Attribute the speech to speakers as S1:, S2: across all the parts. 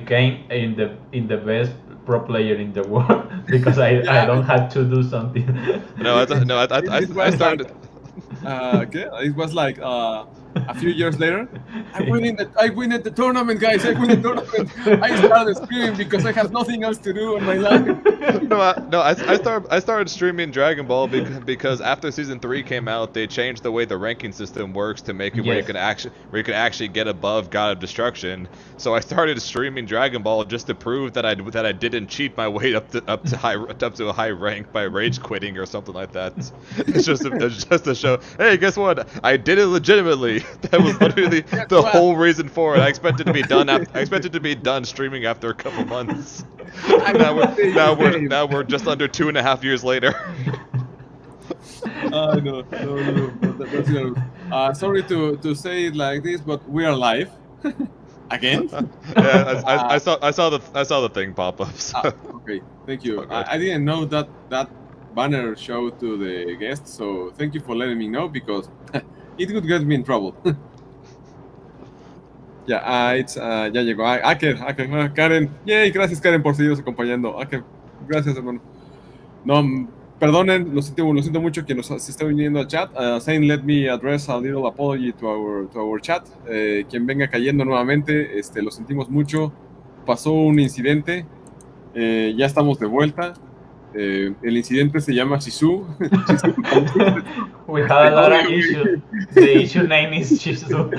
S1: became in the best pro player in the world because I
S2: Yeah,
S1: don't have to do something.
S3: No,
S2: it
S3: I
S2: was like
S3: started.
S2: okay, it was like a few years later. I win at the tournament, guys. I win the tournament. I started screaming because I have nothing else to do in my life.
S3: I started streaming Dragon Ball because after season 3 came out, they changed the way the ranking system works to make it
S1: Yes.
S3: where you can actually get above God of Destruction. So I started streaming Dragon Ball just to prove that I didn't cheat my way up to a high rank by rage quitting or something like that. It's just to show, hey, guess what? I did it legitimately. That was literally
S2: Guess
S3: the
S2: what?
S3: whole reason for it. I expected to be done. I expected to be done streaming after a couple months.
S2: I will play this game.
S3: Now we're just under 2.5 years later.
S2: No. That's hilarious. Sorry to say it like this, but we are live again.
S3: Yeah, I saw the thing pop up. So.
S2: Okay, thank you.
S3: All good.
S2: I didn't know that banner showed to the guests, so thank you for letting me know because it could get me in trouble. Ya, ya llegó. Karen. Yay, gracias Karen por seguirnos acompañando. Gracias, hermano. No, perdonen, lo siento mucho quien se está uniendo al chat. Zane, let me address a little apology to our chat. Quien venga cayendo nuevamente, lo sentimos mucho. Pasó un incidente. Ya estamos de vuelta. El incidente se llama Shizu.
S1: We had a lot of issues. The issue name is Shizu.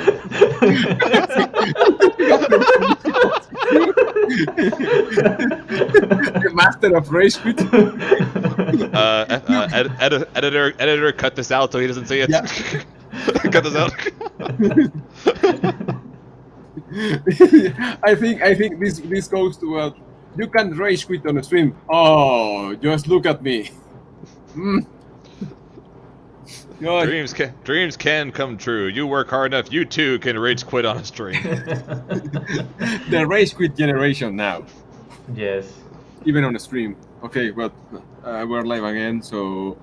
S2: The master of rage quit.
S3: Editor, cut this out so he doesn't see it.
S2: Yeah.
S3: Cut this out.
S2: I think this goes to you can rage quit on a stream. Oh, just look at me.
S3: Dreams can come true. You work hard enough, you too can rage quit on a stream.
S2: The rage quit generation now.
S1: Yes.
S2: Even on a stream. Okay, but we're live again. So,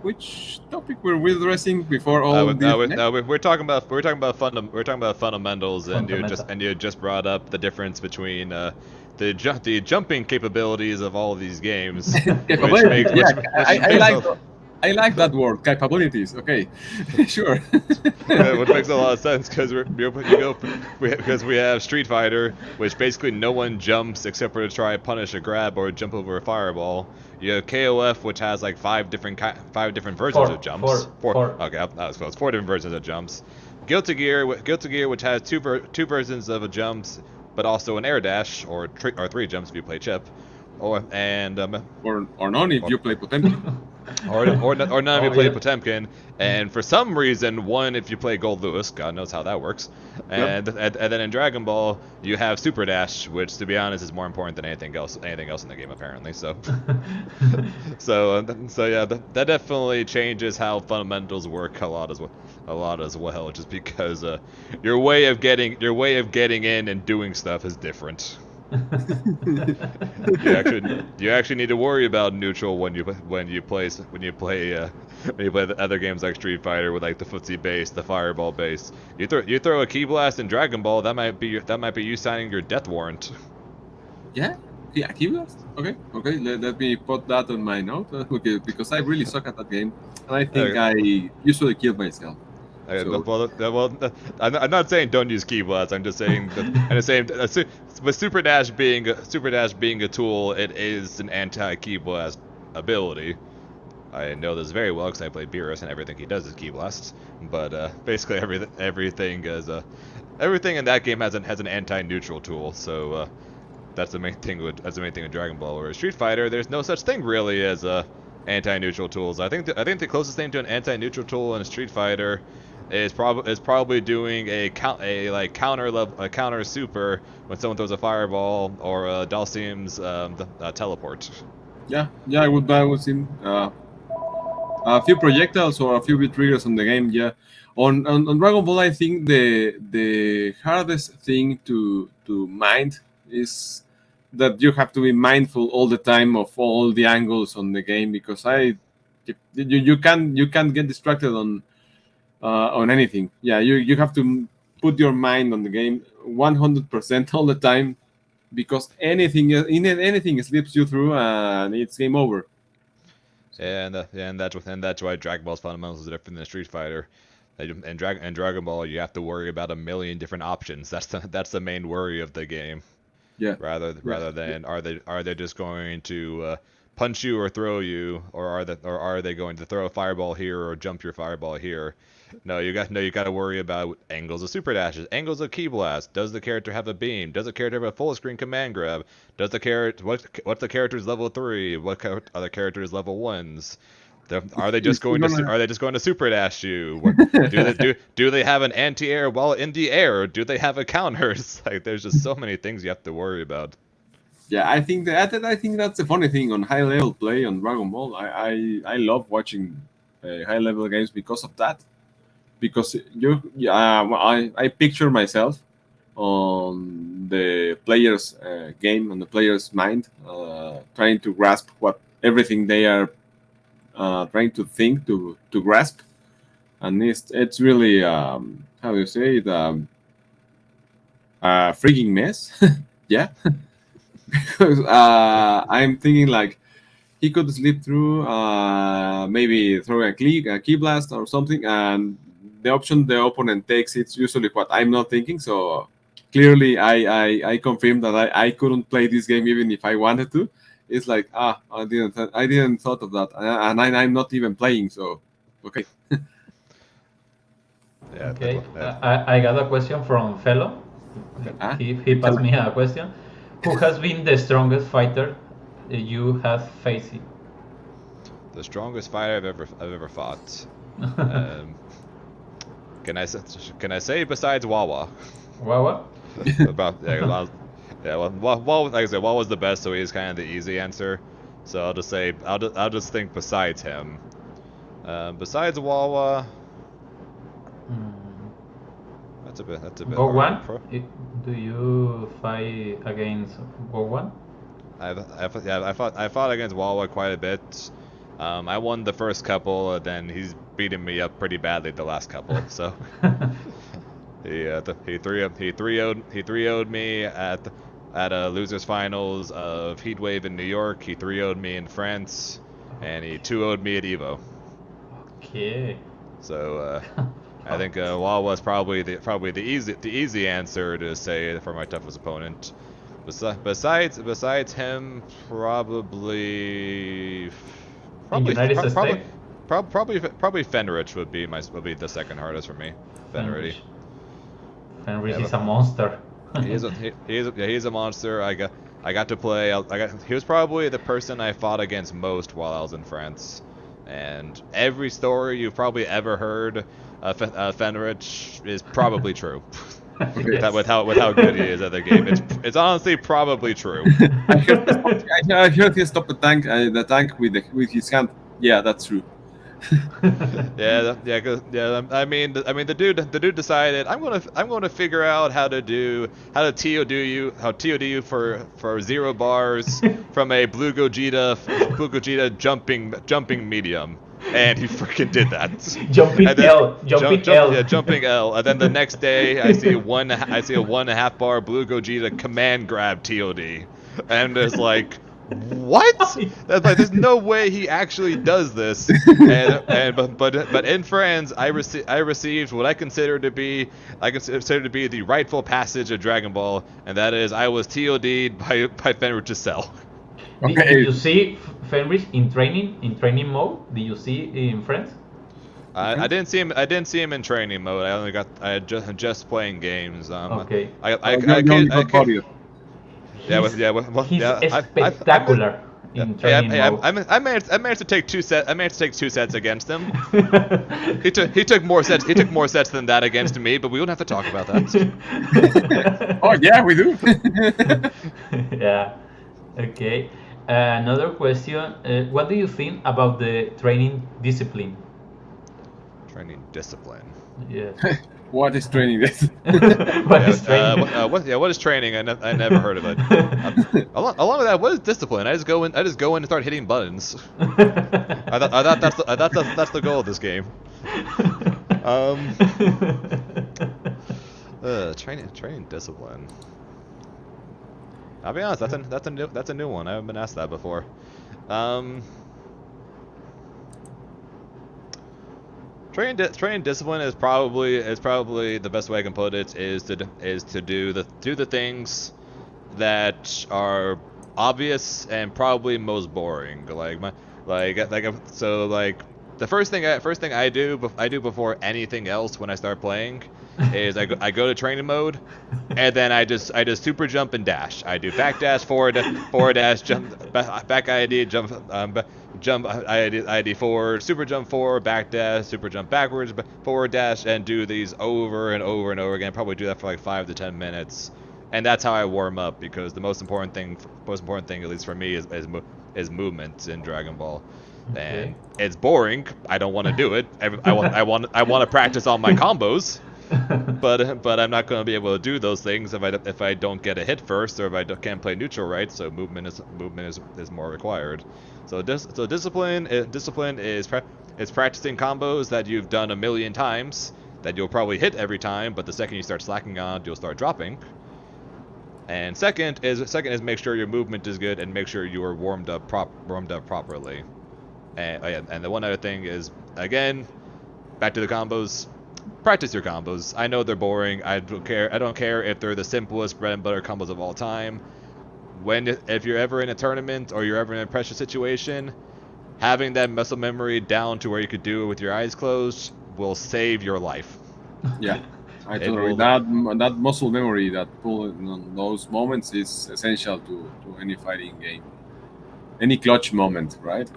S2: which topic were we addressing before all this?
S3: We're talking about fundamentals, and you just brought up the difference between the jumping capabilities of all of these games.
S2: I like that word, capabilities. Okay, sure.
S3: Which makes a lot of sense because we have Street Fighter, which basically no one jumps except for to try and punish a grab or jump over a fireball. You have KOF, which has like five different versions of jumps. Four. Okay, that was close. 4 different versions of jumps. Guilty Gear, which has two versions of a jumps, but also an air dash or 3 jumps if you play Chip, or
S2: none if you play Potemkin.
S3: or none if you play Potemkin, and for some reason 1 if you play Gold Lewis. God knows how that works. And then in Dragon Ball you have Super Dash, which to be honest is more important than anything else in the game apparently. So yeah, that definitely changes how fundamentals work a lot as well, just because your way of getting in and doing stuff is different. you actually need to worry about neutral when you play the other games like Street Fighter with like the footsie base, the fireball base. You throw a key blast in Dragon Ball, that might be you signing your death warrant.
S2: Yeah, key blast. Okay. Let me put that on my note. Okay, because I really suck at that game, and I think I usually kill myself.
S3: I'm not saying don't use key blasts. I'm just saying with Super Dash being a tool, it is an anti-key blast ability. I know this very well because I played Beerus and everything he does is key blasts. But basically everything in that game has an anti-neutral tool. So that's the main thing with Dragon Ball. Or Street Fighter, there's no such thing really as anti-neutral tools. I think the closest thing to an anti-neutral tool in Street Fighter is probably doing a counter super when someone throws a fireball or Dhalsim's teleport.
S2: Yeah, I would seem a few projectiles or a few bit triggers on the game. Yeah, on Dragon Ball, I think the hardest thing to mind is that you have to be mindful all the time of all the angles on the game, because you can't get distracted on anything. Yeah, you have to put your mind on the game 100% all the time, because anything slips you through and it's game over.
S3: And that's why Dragon Ball's fundamentals is different than Street Fighter. In Dragon Ball, you have to worry about a million different options. That's the main worry of the game.
S2: Yeah.
S3: Rather than are they just going to punch you or throw you, or are they going to throw a fireball here or jump your fireball here? No, you got to worry about angles of super dashes, angles of ki blast. Does the character have a beam? Does the character have a full screen command grab? Does the character what's the character's level 3? What other characters level 1s? Are they just going to super dash you? Do they have an anti-air while in the air? Do they have a counters? Like, there's just so many things you have to worry about.
S2: Yeah, I think that's the funny thing on high level play on Dragon Ball. I love watching high level games because of that. Because I picture myself on the player's game, on the player's mind, trying to grasp what everything they are trying to think to grasp, and it's really how do you say it, a freaking mess. Yeah. Because I'm thinking like he could slip through, maybe throw a key blast or something, and the option the opponent takes, it's usually what I'm not thinking. So clearly I confirm that I couldn't play this game even if I wanted to. It's like, I didn't thought of that, and I'm not even playing. So okay.
S3: Yeah.
S1: Okay, I got a question from Fellow. He passed me a question. Who has been the strongest fighter you have faced?
S3: The strongest fighter I've ever fought. Can I say besides Wawa?
S1: Wawa?
S3: Well, like I said, Wawa's the best, so he's kind of the easy answer. So I'll just say I'll just think besides him. Besides Wawa. That's a bit.
S1: Go one? Do you fight against Go one?
S3: I fought against Wawa quite a bit. I won the first couple, then he's beating me up pretty badly the last couple. So he 3-0'd me at a losers finals of Heatwave in New York. He 3-0'd me in France, and he 2-0'd me at Evo.
S1: Okay.
S3: So I think Wawa's probably the easy answer to say for my toughest opponent. Besides him, probably
S1: United States?
S3: Probably Fenrich would be the second hardest for me. Fenrich
S1: is a monster.
S3: He's a monster. I got to play. He was probably the person I fought against most while I was in France. And every story you've probably ever heard of Fenrich is probably true.
S1: Yes.
S3: with how good he is at the game, it's honestly probably true.
S2: I heard he stopped the tank with his hand. Yeah, that's true.
S3: Yeah. I mean, the dude decided I'm gonna figure out how to TOD you for 0 bars from a Blue Gogeta jumping medium. And he freaking did that.
S1: Jumping L.
S3: Yeah, jumping L. And then the next day, I see a 1.5 bar Blue Gogeta command grab TOD, and it's like, what? That's like, there's no way he actually does this. But in France, I received what I consider to be the rightful passage of Dragon Ball, and that is I was TOD'd by Fenrir's cell.
S2: Okay.
S1: Did you see Fenris in training mode? Did you see in France?
S3: I didn't see him in training mode. I just playing games.
S1: Okay.
S3: He's
S1: spectacular in training mode.
S3: I managed to take 2 sets. I managed to take 2 sets against him. He took more sets. He took more sets than that against me. But we don't have to talk about that.
S2: Oh yeah, we do.
S1: Yeah. Okay. Another question. What do you think about the training discipline?
S3: Training discipline.
S1: Yeah.
S2: What is training?
S1: What is training?
S3: What is training? I never heard of it. Along with that, what is discipline? I just go in and start hitting buttons. I thought that's the goal of this game. Training discipline. I'll be honest, that's a new one. I haven't been asked that before. Training discipline is probably the best way I can put it is to do the things that are obvious and probably most boring. The first thing I do before anything else when I start playing is I go to training mode, and then I just super jump and dash. I do back dash, forward dash, jump, back ID, jump, jump ID forward, super jump forward, back dash, super jump backwards, forward dash, and do these over and over and over again. Probably do that for like 5 to 10 minutes, and that's how I warm up, because the most important thing at least for me is movement in Dragon Ball.
S1: Okay.
S3: And it's boring. I don't want to do it. I want to practice all my combos. but I'm not going to be able to do those things if I don't get a hit first, or if I can't play neutral right. So movement is more required. So discipline is practicing combos that you've done a million times that you'll probably hit every time, but the second you start slacking on, you'll start dropping. And second is make sure your movement is good and make sure you are warmed up properly. And the one other thing is, again, back to the combos. Practice your combos. I know they're boring. I don't care if they're the simplest bread and butter combos of all time. If you're ever in a tournament or you're ever in a pressure situation, having that muscle memory down to where you could do it with your eyes closed will save your life.
S2: Yeah, I totally. That muscle memory that pull in those moments is essential to any fighting game, any clutch moment, right?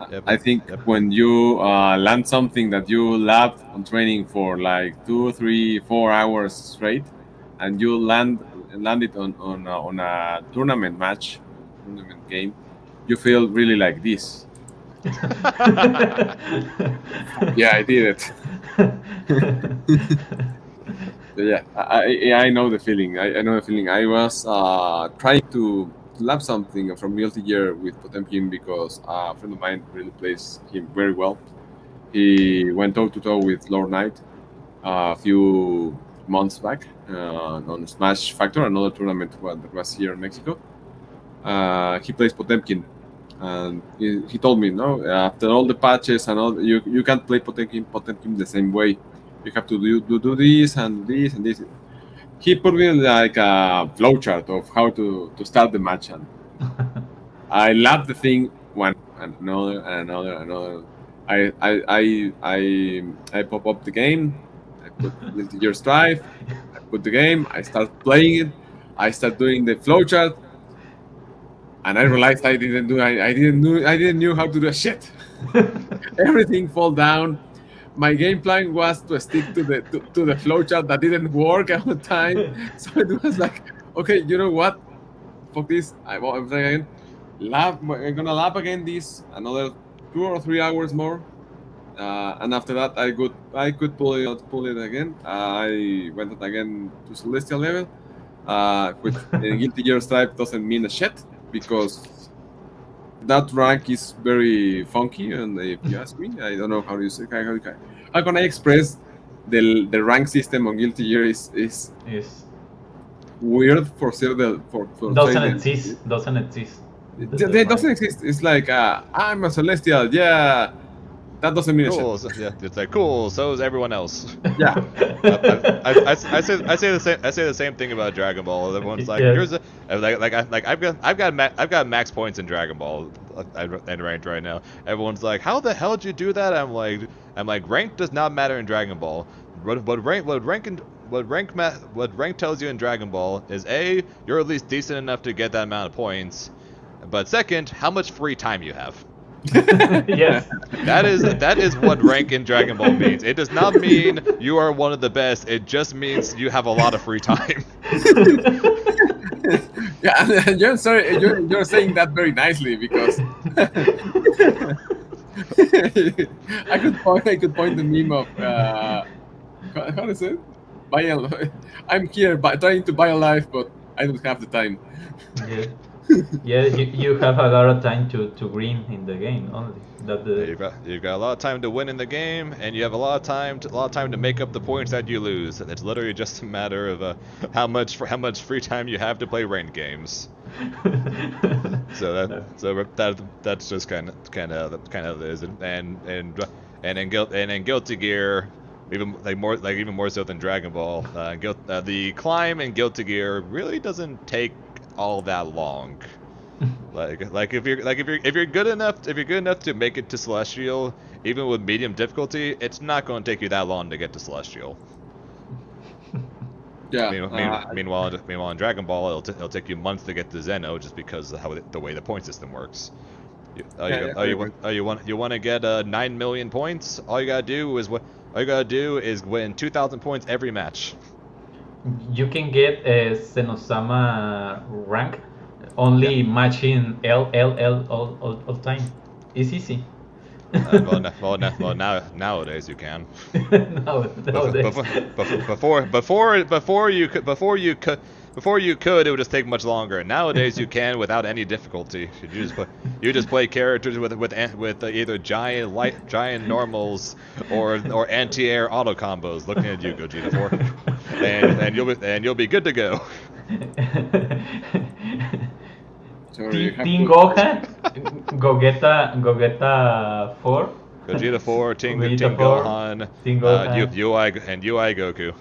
S3: Yep.
S2: I think when you land something that you labbed on training for like 2, 3, 4 hours straight, and you land it on a tournament game, you feel really like this. Yeah, I did it. Yeah, I know the feeling. I know the feeling. I was trying to lab something from Guilty Gear with Potemkin because a friend of mine really plays him very well. He went toe-to-toe with Lord Knight a few months back on Smash Factor, another tournament that was here in Mexico. He plays Potemkin, and he told me, no, after all the patches and all, you can't play Potemkin the same way. You have to do this and this and this. He put me like a flowchart of how to start the match, and I labbed the thing one and another and another. I pop up the game. I put Guilty Gear Strive. I put the game. I start playing it. I start doing the flowchart, and I realized I didn't know how to do a shit. Everything fall down. My game plan was to stick to the flowchart that didn't work all the time. So it was like, okay, you know what? Fuck this. I'm again. I'm gonna lab again this another 2 or 3 hours more, and after that I could pull it again. I went again to Celestial level. Which in Guilty Gear Stripe doesn't mean a shit because that rank is very funky, and if you ask me, I don't know how you say how can I express the rank system on Guilty Gear is weird for
S1: doesn't exist. Doesn't exist.
S2: It doesn't exist. It's like I'm a Celestial, yeah. That doesn't mean
S3: cool.
S2: a shit.
S3: Yeah, it's like cool. So is everyone else.
S2: Yeah.
S3: I say the same thing about Dragon Ball. Everyone's like,
S1: yeah.
S3: Here's I've got max points in Dragon Ball and ranked right now. Everyone's like, how the hell did you do that? I'm like, rank does not matter in Dragon Ball. What rank tells you in Dragon Ball is A, you're at least decent enough to get that amount of points, but second, how much free time you have.
S1: Yes.
S3: That is what rank in Dragon Ball means. It does not mean you are one of the best. It just means you have a lot of free time.
S2: Yeah, you're saying that very nicely because I could point the meme of how is it? I'm here trying to buy a life, but I don't have the time.
S1: Yeah. Yeah, you have a lot of time to win in the game only.
S3: You've got a lot of time to win in the game, and you have a lot of time to make up the points that you lose. It's literally just a matter of how much free time you have to play ranked games. That's just kind of is, and in Guilty Gear, even more so than Dragon Ball, the climb in Guilty Gear really doesn't take all that long. If you're good enough to make it to Celestial, even with medium difficulty, it's not going to take you that long to get to Celestial.
S2: Yeah.
S3: Meanwhile, in Dragon Ball, it'll take you months to get to Zeno, just because of the way the point system works. You want to get 9 million points? All you gotta do is win 2,000 points every match.
S1: You can get a Senosama rank only matching LLL all time. It's easy.
S3: Nowadays you can.
S1: Nowadays.
S3: Before you could, it would just take much longer. Nowadays you can without any difficulty. You just play characters with either giant normals or anti-air auto combos. Looking at you, Gogeta 4, and you'll be good to go.
S1: Team Gohan, Gogeta 4.
S3: Gogeta 4, Team Gohan, UI Goku.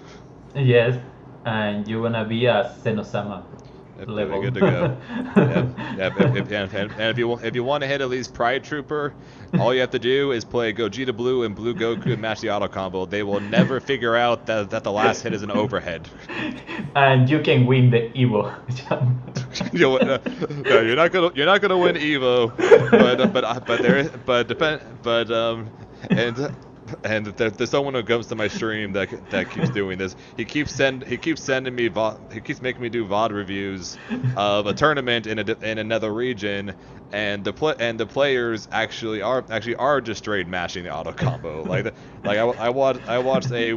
S1: Yes, and you're gonna be a Senosama level.
S3: Good to go. If you want to hit at least Pride Trooper, all you have to do is play Gogeta Blue and Blue Goku and match the auto combo. They will never figure out that the last hit is an overhead.
S1: And you can win the Evo.
S3: You're not gonna win Evo, and there's someone who comes to my stream that keeps doing this. He keeps making me do VOD reviews of a tournament in another region, and the players actually are just straight mashing the auto combo. I watched a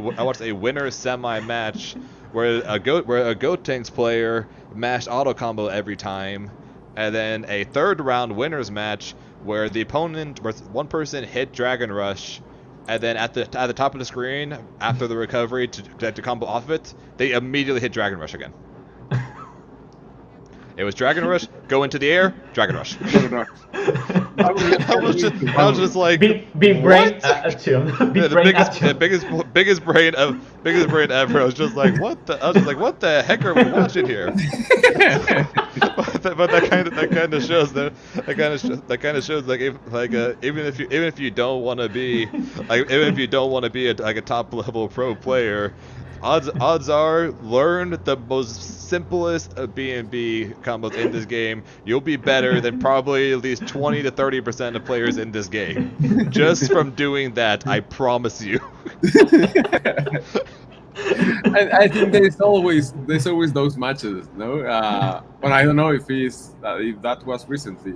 S3: winner semi match where a Gotenks player mashed auto combo every time, and then a third round winners match where one person hit Dragon Rush, and then at the top of the screen after the recovery to combo off of it, they immediately hit Dragon Rush again. It was Dragon Rush, go into the air, Dragon Rush. I was just like,
S1: big brain action.
S3: Biggest brain ever. I was just like, what the heck are we watching here? but that kind of shows even if you don't want to be a top level pro player, odds are, learn the most simplest of B&B combos in this game. You'll be better than probably at least 20 to 30% of players in this game. Just from doing that, I promise you.
S2: I think there's always those matches, no? But I don't know if that was recently,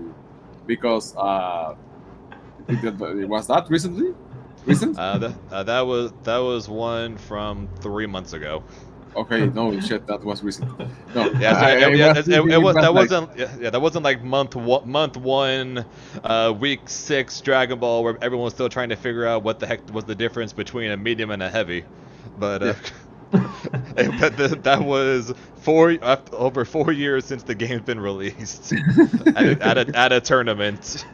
S2: because was that recently? Recent?
S3: That was one from 3 months ago.
S2: Okay, no shit, that was recent. No,
S3: that wasn't like month one, week 6 Dragon Ball, where everyone was still trying to figure out what the heck was the difference between a medium and a heavy, but that was over 4 years since the game's been released at a tournament,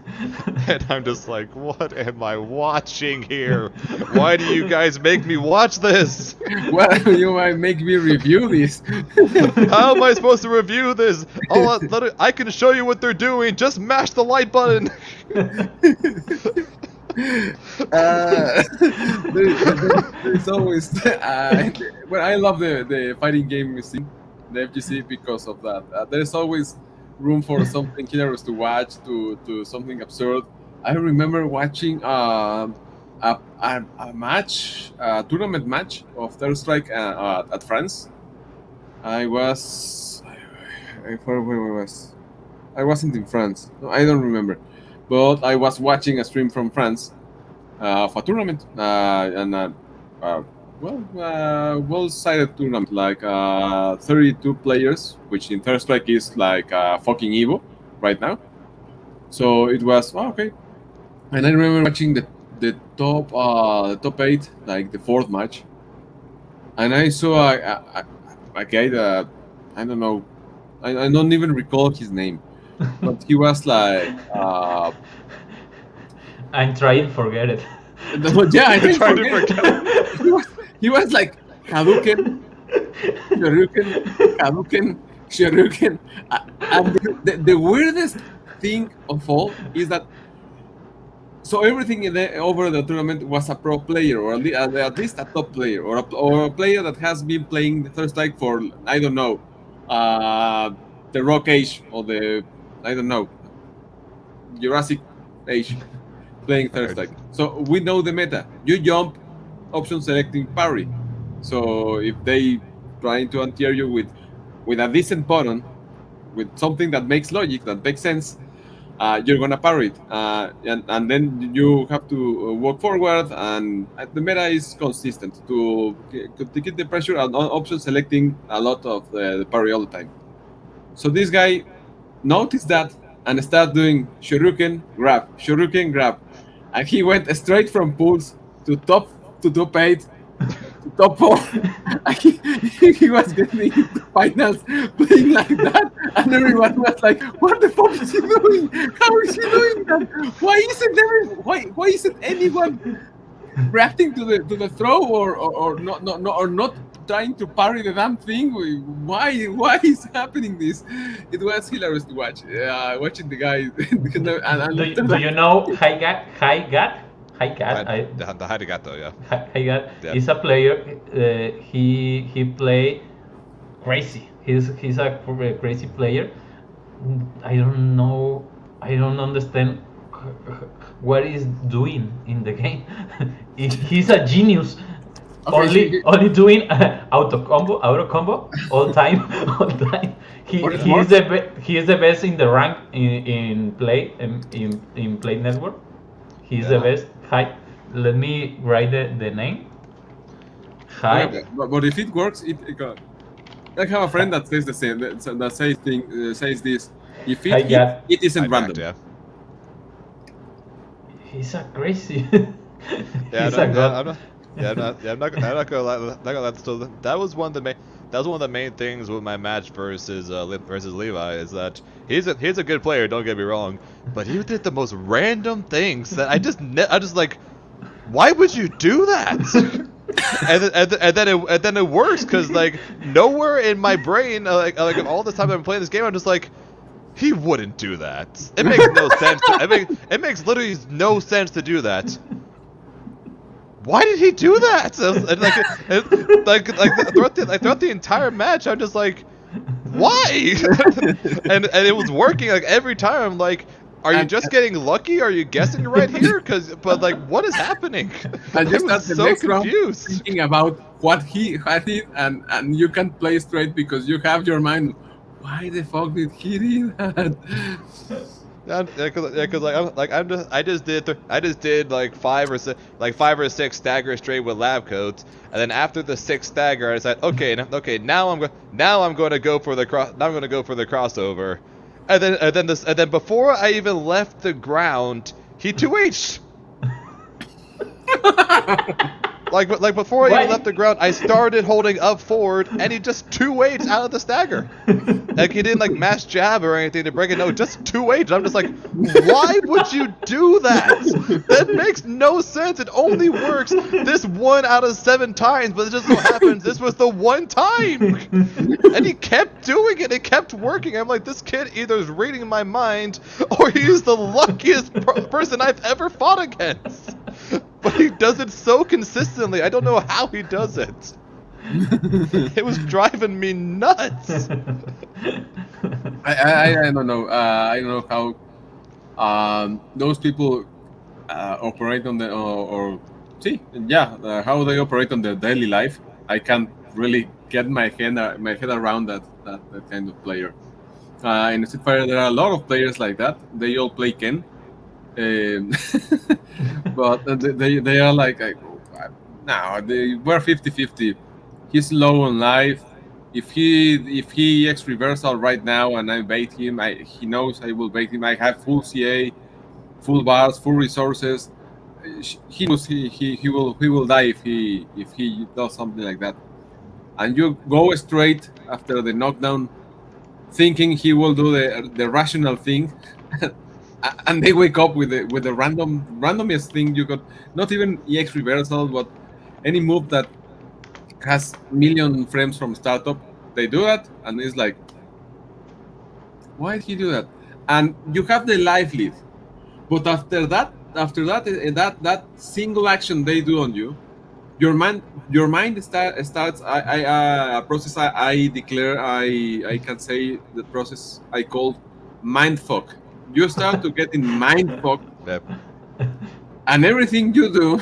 S3: and I'm just like, what am I watching here? Why do you guys make me watch this?
S2: Well, you might make me review this.
S3: How am I supposed to review this? I can show you what they're doing. Just mash the like button.
S2: There's always well, I love the fighting game scene, the FGC, because of that. There's always room for something hilarious to watch, to something absurd. I remember watching a tournament match of Third Strike at France. Where was I wasn't in France. No, I don't remember. But I was watching a stream from France of a tournament, well-sided tournament, like 32 players, which in Third Strike is like fucking Evo. right now. So it was okay. And I remember watching the top 8, like the 4th match, and I saw a guy that I don't know, I don't even recall his name, but he was like,
S1: I'm trying to forget it.
S2: yeah, I think
S3: Trying to forget.
S2: he was like Hadouken, Hadouken, Shoryuken, and the weirdest thing of all is that so everything over the tournament was a pro player, or at least a top player, or a player that has been playing the Third Strike for I don't know, the Rock Age or the I don't know, Jurassic Age, playing Third Strike. So we know the meta. You jump, option selecting parry. So if they trying to anti you with a decent button, with something that makes logic, that makes sense, you're gonna parry it, and then you have to walk forward, and the meta is consistent to keep the pressure and option selecting a lot of the parry all the time. So this guy noticed that and started doing Shoryuken grab, and he went straight from pools to top 8 to top 4. he was getting into finals playing like that, and everyone was like, "What the fuck is he doing? How is he doing that? Why isn't anyone reacting to the throw or not trying to parry the damn thing? Why is happening this?" It was hilarious to watch. Watching the guy.
S1: Do you know Hygat?
S3: The Harigato, yeah.
S1: Hygat
S3: Yeah.
S1: is a player. He play crazy. He's a crazy player. I don't know. I don't understand what he's doing in the game. He's a genius.
S2: Okay,
S1: Only doing auto combo all time. He is the best in the rank in play in Play Network. He's the best. Hi, let me write the name. Hi.
S2: Yeah, but if it works, I have a friend that says the same. That says this. If it isn't random.
S3: Yeah.
S1: He's a crazy.
S3: Yeah,
S1: He's a god.
S3: I'm not gonna lie. That was one of the main things with my match versus Levi, is that he's a good player. Don't get me wrong, but he did the most random things that I just like. Why would you do that? and then it works, because like nowhere in my brain, like all the time that I'm playing this game, I'm just like, he wouldn't do that. It makes no sense. It makes literally no sense to do that. Why did he do that? Throughout the entire match, I'm just like, why? and it was working like every time. I'm like, are you just getting lucky? Are you guessing right here? But like, what is happening?
S2: And just
S3: I was
S2: the
S3: so
S2: next
S3: confused.
S2: round thinking about what he had it, and you can't play straight because you have your mind. Why the fuck did he do that?
S3: I just did like five or six staggers straight with lab coats, and then after the 6th stagger, I said, okay, now I'm going to go for the crossover, and then before I even left the ground, he 2H'd. Like before I even left the ground, I started holding up forward, and he just 2H'd out of the stagger. Like, he didn't like mash jab or anything to break it. No, just 2H'd. I'm just like, why would you do that? That makes no sense. It only works this 1 out of 7 times, but it just so happens this was the one time. And he kept doing it. It kept working. I'm like, this kid either is reading my mind, or he's the luckiest person I've ever fought against. But he does it so consistently. I don't know how he does it. It was driving me nuts.
S2: I don't know. I don't know how those people operate on how they operate on their daily life. I can't really get my head around that kind of player. In Street Fighter, there are a lot of players like that. They all play Ken. But they are like no, they were 50-50. He's low on life. if he X reversal right now and I bait him, he knows I will bait him. I have full CA, full bars, full resources. He knows he will die if he does something like that. And you go straight after the knockdown, thinking he will do the rational thing, and they wake up with the randomest thing you got. Not even EX reversal, but any move that has million frames from startup, they do that, and it's like, why did he do that? And you have the life lead, but after that, that single action they do on you, your mind starts. A process I declare. I can say the process I call mind fuck. You start to get in mind fuck,
S3: Yep.
S2: and everything you do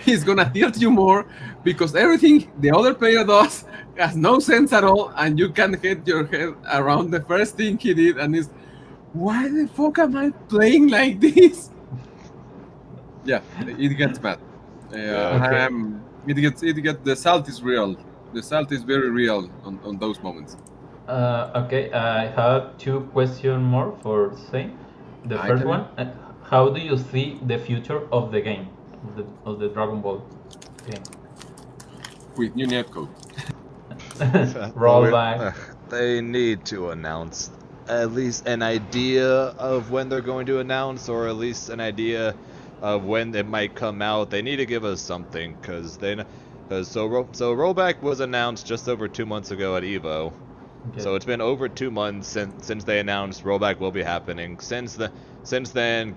S2: is gonna tilt you more because everything the other player does has no sense at all, and you can get your head around the first thing he did, and it's, why the fuck am I playing like this? Yeah, it gets bad.
S3: Okay.
S2: It gets the salt is real. The salt is very real on those moments.
S1: Okay, I have 2 questions more for Zane. The
S2: Hi,
S1: first
S2: Kevin.
S1: one, how do you see the future of the game, of the Dragon Ball game?
S2: With new netcode.
S1: Rollback.
S3: They need to announce at least an idea of when they're going to announce, or at least an idea of when it might come out. They need to give us something, because rollback was announced just over 2 months ago at Evo.
S1: Okay.
S3: So it's been over 2 months since they announced rollback will be happening. Since then,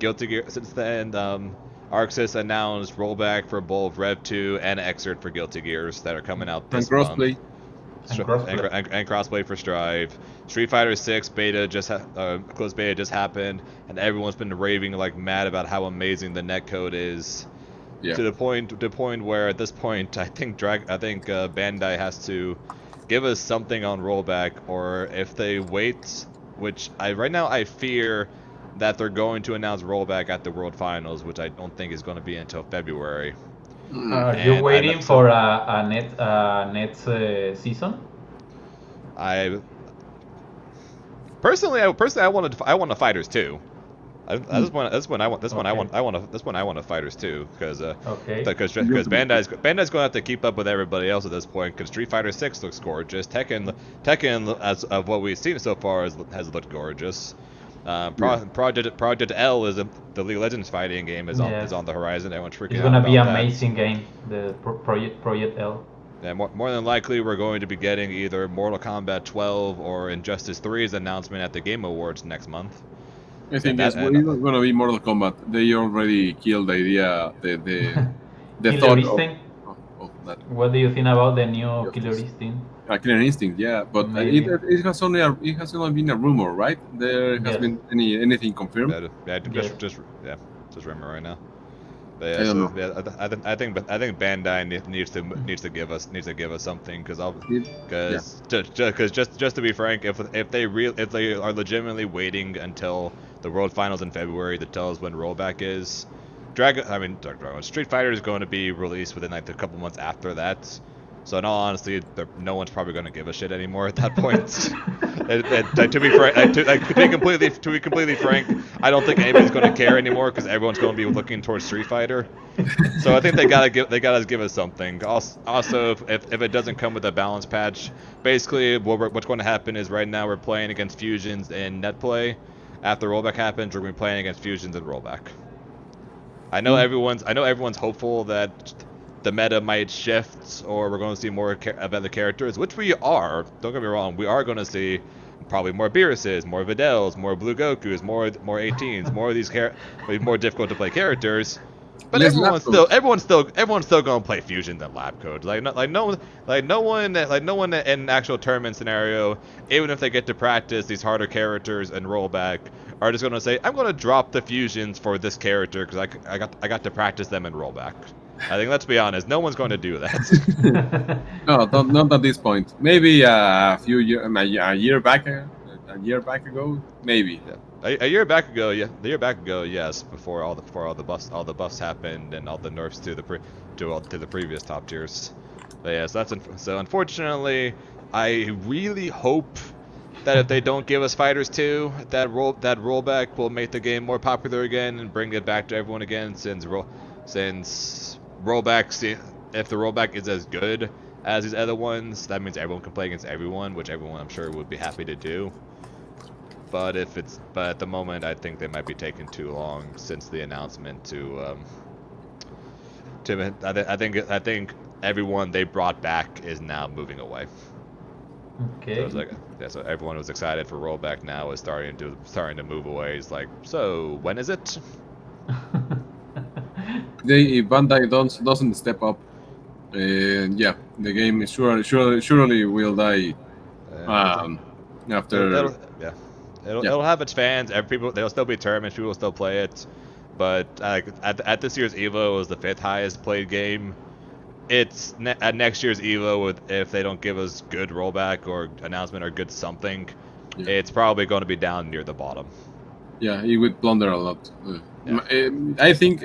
S3: Arxis announced rollback for both Rev 2 and Exert for Guilty Gears that are coming out
S2: And
S3: this
S2: crossplay.
S3: month.
S1: And crossplay.
S3: And crossplay for Strive. Street Fighter 6 beta closed beta just happened, and everyone's been raving like mad about how amazing the netcode is.
S2: Yeah.
S3: To the point where at this point I think Bandai has to give us something on rollback, or if they wait, which right now I fear that they're going to announce rollback at the World Finals, which I don't think is going to be until February.
S1: Are you waiting for a next season?
S3: I personally want a Fighters too. This one I want a Fighters too, because Bandai's going to have to keep up with everybody else at this point, because Street Fighter 6 looks gorgeous. Tekken as of what we've seen so far has looked gorgeous. Project L is the League of Legends fighting game is on the horizon. Everyone's freaking out.
S1: It's gonna be an
S3: about that.
S1: amazing game. The Project L.
S3: Yeah, more than likely we're going to be getting either Mortal Kombat 12 or Injustice 3's announcement at the Game Awards next month.
S2: I think it's going to be Mortal Kombat. They already killed the idea, the thought of that.
S1: What do you think about the new Killer Instinct?
S2: Killer Instinct, yeah, but it has only been a rumor, right? There has been anything confirmed.
S3: Just rumor right now. But
S2: I don't know.
S3: I think Bandai needs to give us something, because just to be frank, if they are legitimately waiting until the World Finals in February to tell us when rollback is, Street Fighter is going to be released within like a couple months after that. So in all honesty, no one's probably going to give a shit anymore at that point. To be completely frank, I don't think anybody's going to care anymore, because everyone's going to be looking towards Street Fighter. So I think they gotta give us something. Also, if it doesn't come with a balance patch, basically what's going to happen is right now we're playing against Fusions in net play. After rollback happens, we're going to be playing against Fusions in rollback. I know everyone's hopeful that the meta might shift, or we're going to see more of other characters, which we are. Don't get me wrong, we are going to see probably more Beerus's, more Videls, more Blue Gokus, more 18s, more of these more difficult to play characters. But everyone's still going to play Fusions and lab codes. No one in actual tournament scenario, even if they get to practice these harder characters and rollback, are just going to say, I'm going to drop the Fusions for this character because I got to practice them in rollback. I think, let's be honest, no one's going to do that.
S2: No, not at this point. Maybe a year back ago, maybe.
S3: Yeah. A year back ago, yeah. The year back ago, yes. Before all the buffs happened and all the nerfs to the previous top tiers. But yes, so unfortunately, I really hope that if they don't give us Fighters 2, that rollback will make the game more popular again and bring it back to everyone again. Since rollbacks, if the rollback is as good as these other ones, that means everyone can play against everyone, which everyone I'm sure would be happy to do. But at the moment, I think they might be taking too long since the announcement I think everyone they brought back is now moving away.
S1: Okay.
S3: So it's like, so everyone who's excited for rollback now is starting to move away. It's like, so when is it?
S2: If Bandai doesn't step up, yeah, the game is surely will die. After
S3: It'll have its fans. There'll still be tournaments. People will still play it. But at this year's EVO, it was the 5th highest played game. It's at next year's EVO, if they don't give us good rollback or announcement or good something, it's probably going to be down near the bottom.
S2: Yeah, it would blunder a lot. I think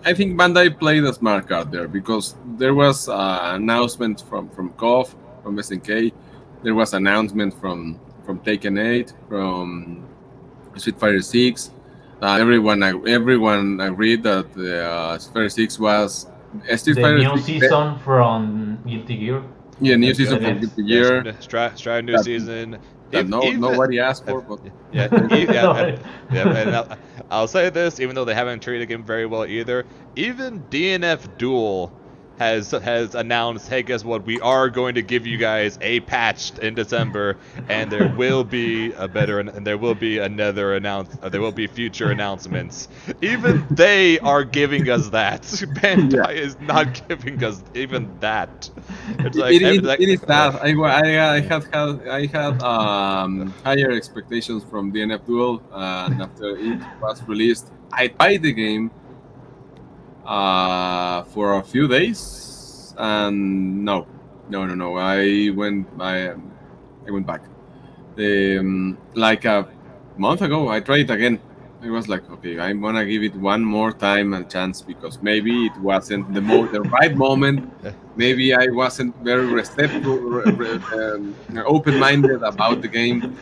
S2: Bandai played a smart card there, because there was an announcement from KOF, from SNK. There was an announcement from Taken 8, from Street Fighter 6. Everyone agreed that Street Fighter 6 was Street
S1: the
S2: Fighter
S1: new
S2: 6
S1: season from Guilty Gear.
S2: Yeah, new season from Guilty Gear.
S3: Stride new season.
S2: That nobody asked for, but
S3: and I'll say this, even though they haven't treated the game very well either, even DNF Duel has announced, hey, guess what? We are going to give you guys a patch in December, and there will be there will be there will be future announcements. Even they are giving us that. Bandai is not giving us even that. It's like,
S2: it is that I had higher expectations from DNF Duel, and after it was released, I tried the game for a few days, and no, I went back. Like a month ago, I tried it again. I was like, okay, I'm gonna give it one more time a chance, because maybe it wasn't the right moment. Maybe I wasn't very receptive, open-minded about the game.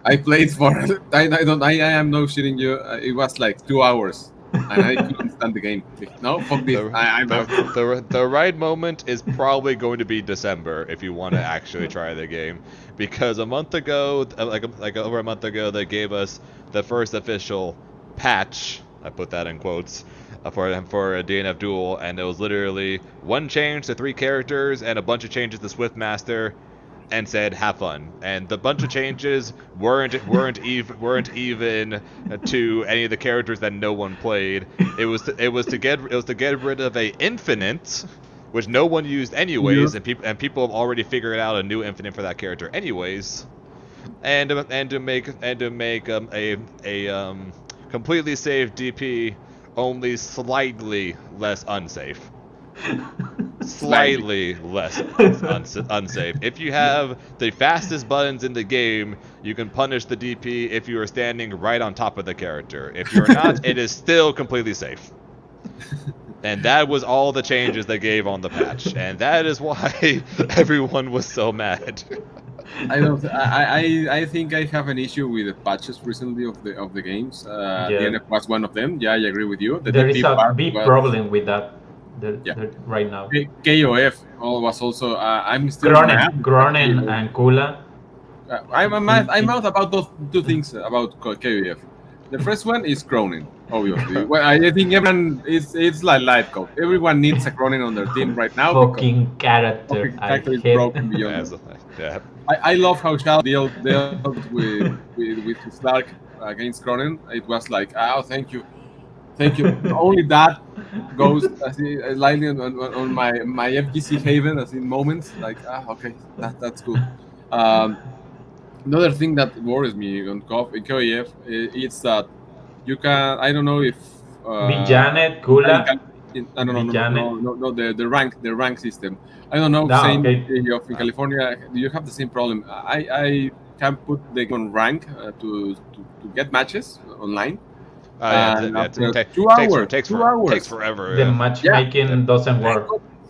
S2: I played for I am no shitting you. It was like 2 hours. And I couldn't stand the game. No, fuck this.
S3: The right moment is probably going to be December if you want to actually try the game, because a month ago, like over a month ago, they gave us the first official patch. I put that in quotes for a DNF Duel, and it was literally one change to 3 characters and a bunch of changes to Swiftmaster, and said have fun. And the bunch of changes weren't even to any of the characters that no one played. It was to get rid of a infinite, which no one used anyways, and people have already figured out a new infinite for that character anyways, and to make a completely safe DP only slightly less unsafe. Slightly less unsafe. If you have the fastest buttons in the game, you can punish the DP if you are standing right on top of the character. If you're not, it is still completely safe. And that was all the changes they gave on the patch, and that is why everyone was so mad.
S2: I think I have an issue with the patches recently of the games. DNF was one of them. Yeah, I agree with you.
S1: There is a big problem with that. Right now.
S2: KOF was also. I'm still
S1: Gronen and Kula.
S2: I'm out about those 2 things about KOF. The first one is Cronin, obviously. Well, I think everyone it's like life code. Everyone needs a Cronin on their team right now.
S1: Fucking character.
S2: Is broken beyond. I love how Shadow dealt with his Dark against Cronin. It was like, oh, thank you. Only that goes slightly on my FGC haven, as in moments. Like, okay, that's good. Another thing that worries me on KOF is that you can. I don't know if
S1: Janet, Kula.
S2: No, the rank system. I don't know. In California, do you have the same problem? I can put the game on rank to get matches online.
S3: It
S2: 2 hours.
S3: Takes forever.
S1: The matchmaking doesn't work.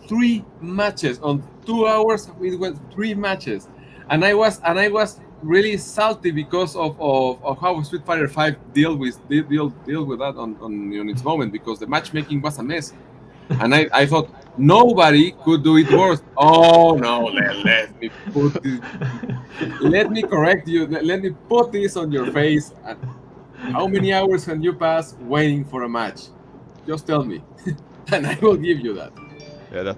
S2: 3 matches on 2 hours. We went 3 matches, and I was really salty because of how Street Fighter 5 deal with that on its moment, because the matchmaking was a mess, and I thought nobody could do it worse. Oh no, let me put this, let me correct you. Let me put this on your face. And how many hours can you pass waiting for a match? Just tell me, and I will give you that.
S3: Yeah,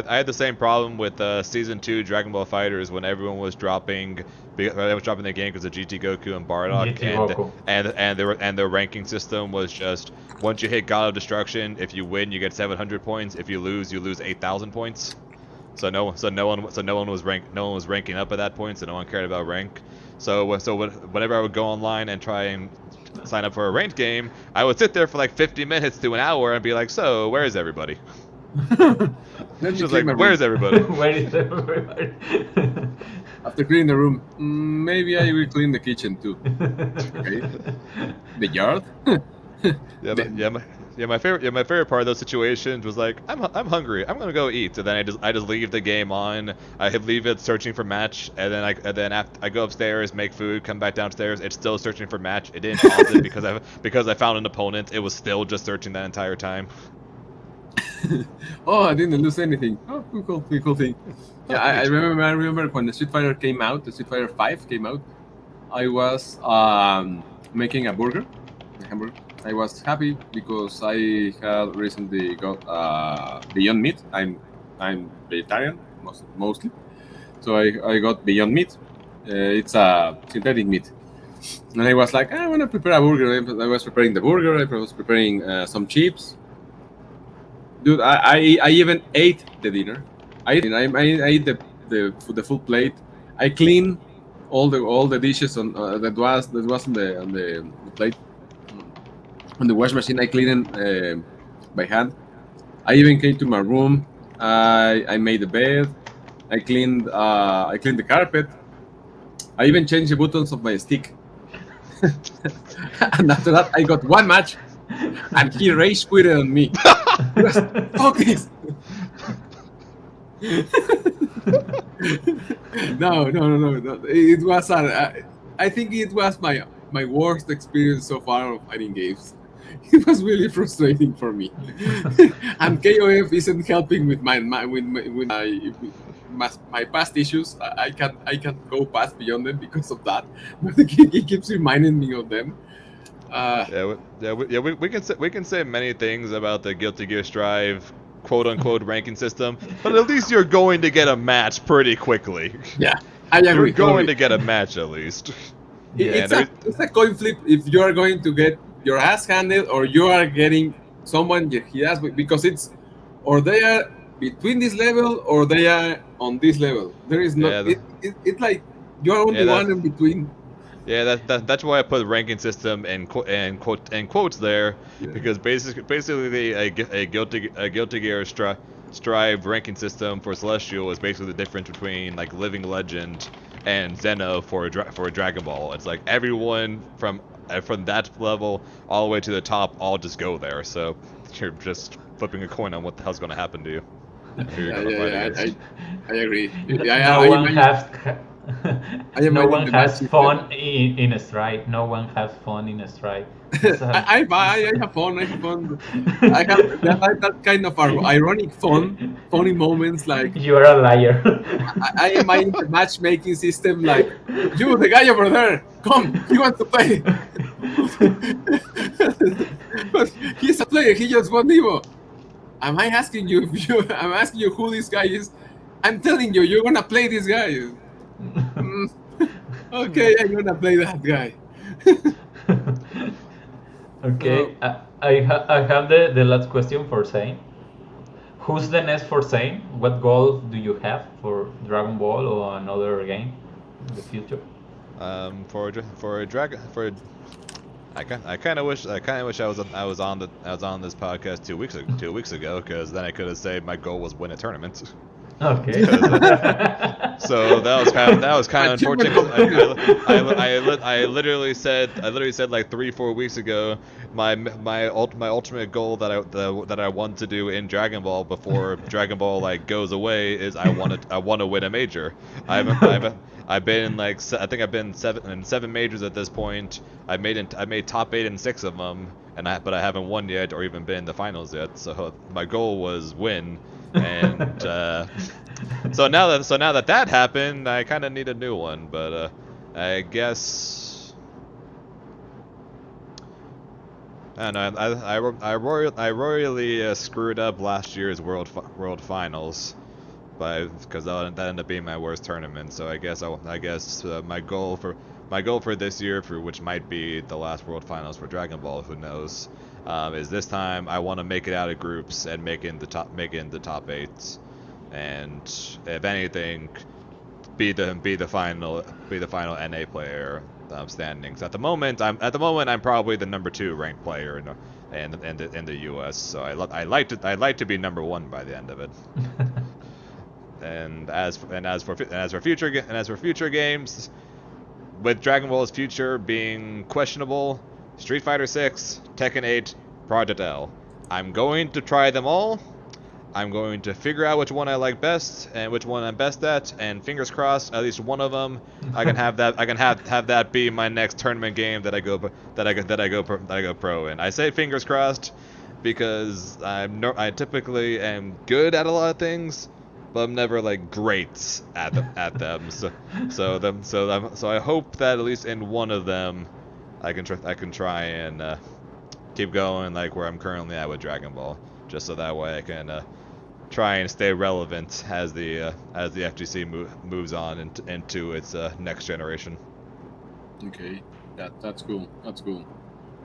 S3: I had the same problem with Season 2 Dragon Ball Fighters when everyone was dropping the game because of GT Goku and Bardock,
S1: GT Goku.
S3: and their ranking system was just once you hit God of Destruction, if you win you get 700 points, if you lose 8,000 points. So no one was ranking up at that point, so no one cared about rank. So whenever I would go online and try and sign up for a ranked game, I would sit there for like 50 minutes to an hour and be like, so where is everybody? Just like, where's everybody?
S1: Where is everybody?
S2: After cleaning the room, maybe I will clean the kitchen too. Okay. The yard.
S3: My favorite part of those situations was like, I'm hungry, I'm gonna go eat, and then I just leave the game on. I leave it searching for match, and then after I go upstairs, make food, come back downstairs, it's still searching for match. It didn't pause it because I found an opponent. It was still just searching that entire time.
S2: Oh, I didn't lose anything. Oh, cool thing. Yeah, I remember when the Street Fighter came out, the Street Fighter 5 came out, I was making a hamburger. I was happy because I had recently got Beyond Meat. I'm vegetarian mostly, so I got Beyond Meat. It's a synthetic meat, and I was like, I want to prepare a burger. I was preparing the burger. I was preparing some chips. Dude, I even ate the dinner. I ate the full plate. I cleaned all the dishes on that was on the plate on the wash machine. I cleaned them by hand. I even came to my room. I made the bed. I cleaned the carpet. I even changed the buttons of my stick. And after that, I got one match, and he rage quitted on me. Fuck this. No. It was I think it was my worst experience so far of fighting games. It was really frustrating for me. And KOF isn't helping with my past issues. I can't go past beyond them because of that. But he keeps reminding me of them.
S3: We can say many things about the Guilty Gear Strive quote unquote ranking system, but at least you're going to get a match pretty quickly.
S2: Yeah, I agree.
S3: You're going to get a match at least.
S2: It's a coin flip if you are going to get your ass handed or you are getting someone he has, because it's or they are between this level or they are on this level. There is no. It's like you are only one in between.
S3: Yeah, that's why I put the ranking system in quotes there, because basically a Guilty Gear Strive ranking system for Celestial is basically the difference between like Living Legend and Xeno for a Dragon Ball. It's like everyone from that level all the way to the top all just go there. So you're just flipping a coin on what the hell's going to happen to you.
S2: I agree.
S1: No one has fun in a strike. No one has fun in a strike.
S2: I have fun. I have that kind of ironic funny moments. Like
S1: you are a liar.
S2: I am in the matchmaking system. Like you, the guy over there, come. He wants to play. But he's a player. He just won Evo. I'm asking you who this guy is. I'm telling you, you're gonna play this guy. Okay, I'm gonna play that guy.
S1: Okay, I have the last question for Zane. Who's the next for Zane? What goals do you have for Dragon Ball or another game in the future?
S3: I kind of wish I was on this podcast 2 weeks ago, because then I could have said my goal was win a tournament.
S1: Okay.
S3: So that was kind of unfortunate. 'Cause I literally said like 3-4 weeks ago my ultimate goal that I want to do in Dragon Ball before Dragon Ball like goes away is I want to win a major. I've been in like I think I've been in seven majors at this point. I made top 8 in 6 of them, but I haven't won yet or even been in the finals yet. So my goal was win, and so now that happened, I kind of need a new one. But I guess I don't know. I royally screwed up last year's world finals, because that ended up being my worst tournament. So I guess my goal for this year, for which might be the last world finals for Dragon Ball, who knows, is this time I want to make it out of groups and make it in the top 8s, and if anything, be the final NA player standings. At the moment, I'm probably the number 2 ranked player in the US. So I like to be number 1 by the end of it. And as for future games, with Dragon Ball's future being questionable, Street Fighter 6, Tekken 8, Project L. I'm going to try them all. I'm going to figure out which one I like best and which one I'm best at, and fingers crossed, at least one of them, I can have that be my next tournament game that I go pro in. I say fingers crossed because I typically am good at a lot of things, but I'm never like great at them. So I hope that at least in one of them, I can try and keep going like where I'm currently at with Dragon Ball, just so that way I can try and stay relevant as the FGC moves on into its next generation.
S2: Okay, that's cool. That's cool.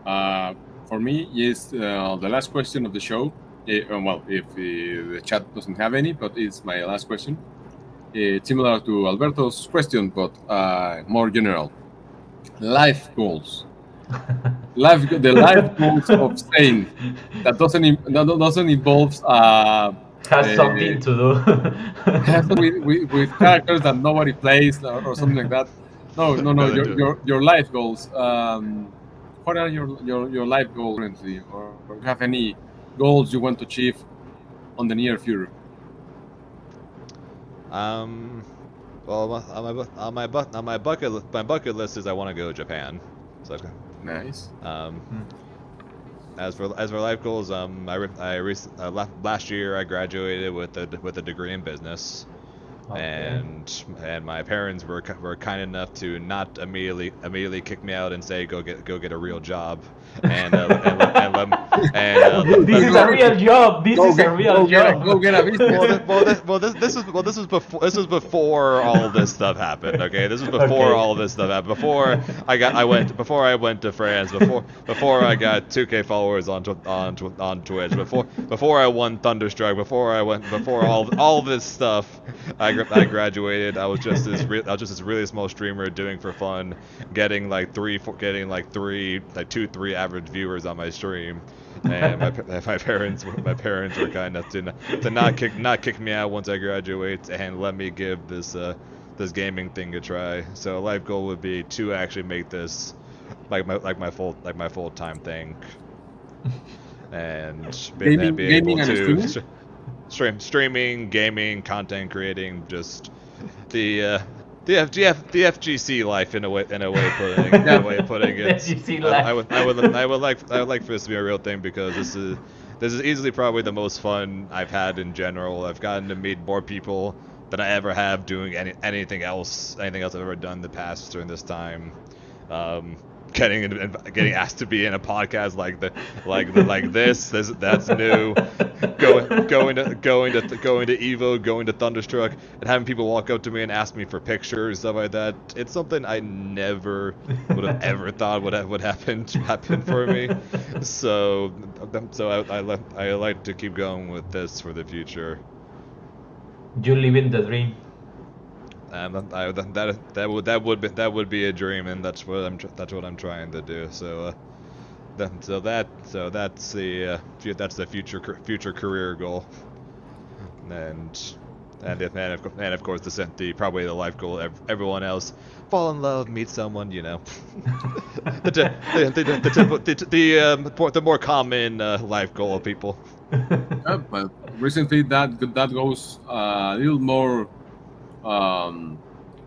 S2: For me, yes, the last question of the show. Well, if the chat doesn't have any, but it's my last question. It's similar to Alberto's question, but more general. Life goals. The life goals of ZANE that doesn't involve
S1: Has something to
S2: has
S1: do.
S2: with characters that nobody plays or something like that. No.
S3: Nothing to
S2: Your life goals. What are your life goals currently, or do you have any goals you want to achieve on the near future?
S3: Well, on my bucket list is I want to go to Japan. So
S2: Nice.
S3: As for life goals, last year I graduated with a degree in business.
S1: Okay.
S3: And my parents were kind enough to not immediately kick me out and say go get a real job, and
S1: This is a real job. This is a real job.
S2: Go get a business.
S3: This was before all this stuff happened. Okay, this was before
S1: Okay.
S3: all this stuff happened. Before I went to France. Before I got 2K followers on Twitch. Before I won Thunderstruck. Before all this stuff. I graduated. I was just this really small streamer doing for fun, getting like 2-3 average viewers on my stream, and my parents were kind enough to not kick me out once I graduate and let me give this gaming thing a try. So a life goal would be to actually make this like my full-time thing, and be able to streaming, gaming, content creating, just the FGC life in a way putting it.
S1: FGC life.
S3: I would like for this to be a real thing, because this is easily probably the most fun I've had in general. I've gotten to meet more people than I ever have doing anything else I've ever done in the past during this time. Getting asked to be in a podcast like this that's new. Going to Evo, going to Thunderstruck, and having people walk up to me and ask me for pictures, stuff like that. It's something I never would have ever thought would happen for me. So I like to keep going with this for the future.
S1: You living the dream.
S3: That would be a dream, and that's what I'm trying to do. So that's the future career goal, and And of course probably the life goal everyone else, fall in love, meet someone, you know. the more common life goal of people.
S2: Yeah, but recently that goes a little more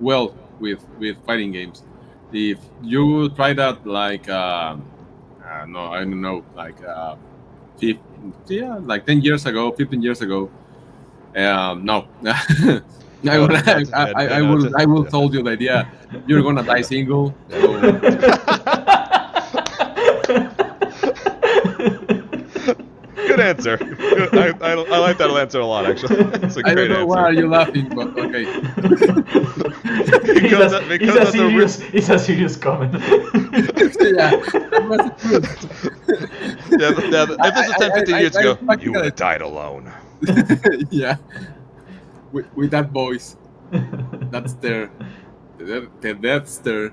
S2: well with fighting games. If you try that like no, I don't know, like 10 years ago, 15 years ago, no. I
S3: No,
S2: would,
S3: no,
S2: I will told you that you're gonna die single. So
S3: Good answer. I like that answer a lot, actually. It's a
S2: I
S3: great
S2: don't know
S3: answer.
S2: why are you laughing, but okay.
S1: It's a serious comment.
S2: Yeah, that was the truth.
S3: If this was 10, 15 years ago, you
S2: practically-
S3: would have died alone.
S2: Yeah, with that voice, that's the death stare.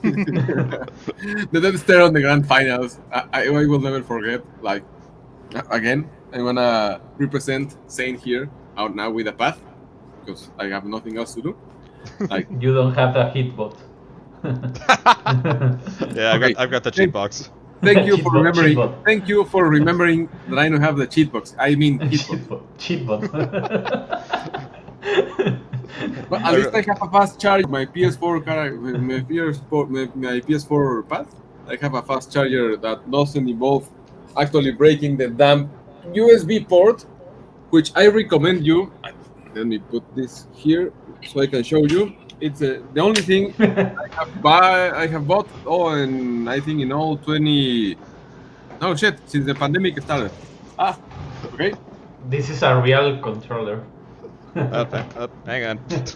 S2: The death stare on the grand finals. I will never forget. Like again, I'm gonna represent Zane here out now with a path because I have nothing else to do. Like
S1: You don't have the hit bot.
S3: Yeah,
S2: Okay.
S3: I've got the cheat box.
S2: thank you
S1: Cheat
S2: for
S1: bot,
S2: remembering.
S1: cheat bot.
S2: Thank you for remembering that I don't have the cheat box. I mean hit box.
S1: Cheat bot.
S2: But at least I have a fast charge. My PS4 my PS4 pad. I have a fast charger that doesn't involve actually breaking the damn USB port, which I recommend you. Let me put this here so I can show you. It's the only thing I have bought. Oh, and I think in all 20. No shit, since the pandemic started. Okay.
S1: This is a real controller.
S3: Hang on. Oops.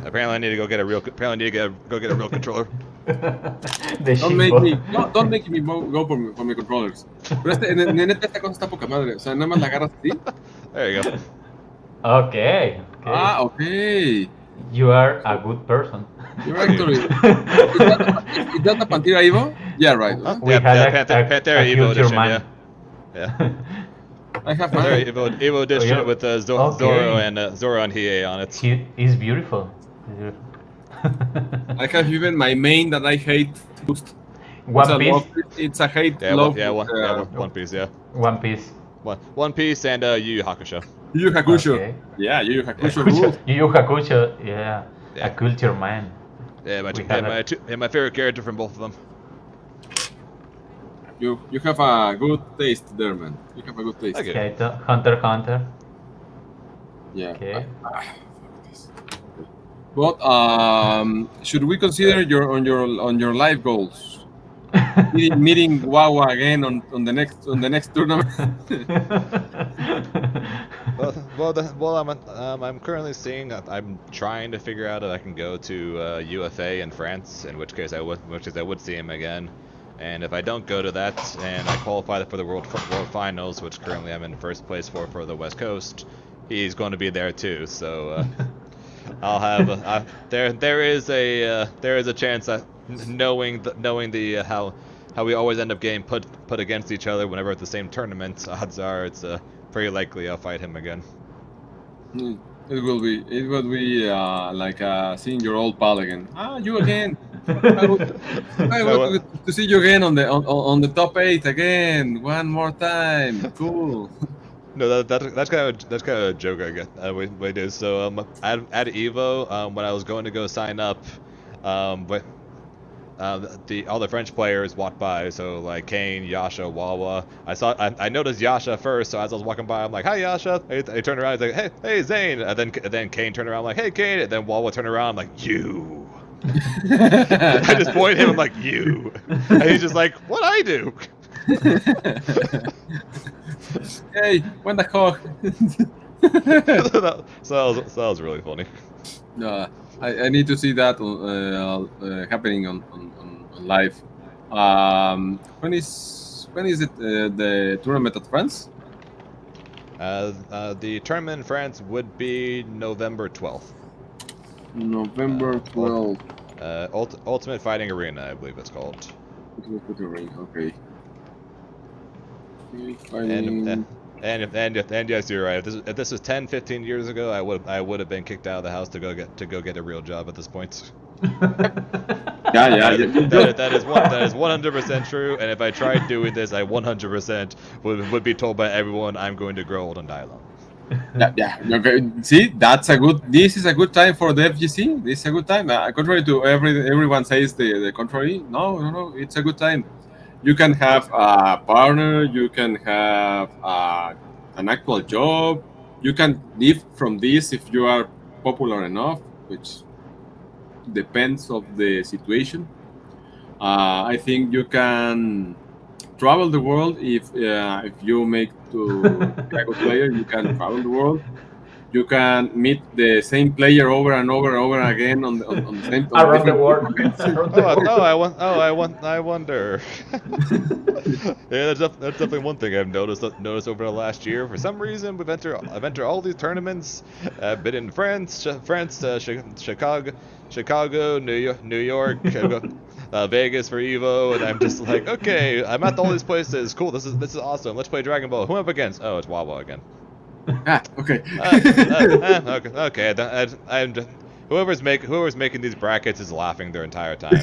S3: Apparently, I need to go get a real. Apparently, I need to go get a real controller.
S1: The
S2: Don't
S1: cheat
S2: make
S1: bot.
S2: me, don't make me go por mi controllers. Pero neta, esta cosa está poca madre. O sea, nada más la agarras así.
S3: There you go.
S1: Okay.
S2: Okay.
S1: You are a good person.
S2: You're actually. Is that the Pantera Evo? Yeah, right.
S1: We
S3: Yeah,
S1: had
S3: Pantera
S1: a
S3: Evo
S1: culture
S3: edition,
S1: man.
S3: Yeah.
S2: I have
S3: Pantera
S2: mine.
S3: Evo edition
S1: yeah.
S3: with
S1: Okay.
S3: Zoro and Hiei on it.
S1: She is beautiful.
S2: I have even my main that I hate.
S1: One Piece.
S2: It's a hate
S3: Yeah,
S2: love.
S3: One Piece. Yeah,
S1: One Piece.
S3: One Piece and Yu Yu Hakusho.
S2: Yu Yu Hakusho.
S1: Okay.
S2: Yeah, Yu Yu Hakusho rules.
S1: Yu Yu Hakusho, yeah.
S3: Yeah.
S1: A culture man.
S3: Yeah,
S1: We had
S3: my favorite character from both of them.
S2: You have a good taste there, man. You have a good taste.
S3: Okay.
S1: Okay, Hunter x Hunter.
S2: Yeah.
S1: Okay.
S2: But should we consider your life goals? Meeting Wawa again on the next tournament.
S3: I'm currently seeing. I'm trying to figure out if I can go to UFA in France, in which case I would see him again. And if I don't go to that, and I qualify for the World Finals, which currently I'm in first place for the West Coast, he's going to be there too. So I'll have there is a chance that knowing the how we always end up getting put against each other whenever at the same tournament, odds are it's pretty likely I'll fight him again.
S2: It will be like seeing your old pal again. You again. I would to see you again on the top 8 again one more time. Cool.
S3: No, that's kind of a joke I get. We do. So at Evo, when I was going to go sign up, but all the French players walked by. So like Kane, Yasha, Wawa. I noticed Yasha first. So as I was walking by, I'm like, "Hi, Yasha." I turned around, he's like, "Hey, Zane." And then Kane turned around, like, "Hey, Kane." And then Wawa turned around, like, "You." I just pointed at him, I'm like, "You," and he's just like, "What I do?"
S2: Hey, when the hog.
S3: so that was really funny.
S2: I need to see that happening on live. When is it the tournament at France?
S3: The tournament in France would be November 12th.
S2: November 12th.
S3: Ultimate Fighting Arena, I believe it's called.
S2: Okay.
S3: And yes, you're right. If this was 10, 15 years ago, I would have been kicked out of the house to go get a real job at this point.
S2: Yeah.
S3: That is 100% true. And if I tried doing this, I 100% would be told by everyone I'm going to grow old and die alone.
S2: Yeah. Okay. See, this is a good time for the FGC. This is a good time. Contrary to everyone says the contrary. No. It's a good time. You can have a partner. You can have an actual job. You can live from this if you are popular enough, which depends of the situation. I think you can travel the world if you make to be a good player. You can travel the world. You can meet the same player over and over again on the same
S1: Around the world.
S3: I wonder. Yeah, that's definitely one thing I've noticed over the last year. For some reason, I've entered all these tournaments. I've been in France, Chicago, New York, Vegas for Evo, and I'm just like, okay, I'm at all these places. Cool, this is awesome. Let's play Dragon Ball. Who am I up against? Oh, it's Wawa again.
S2: Okay.
S3: Okay. Whoever's making these brackets is laughing their entire time.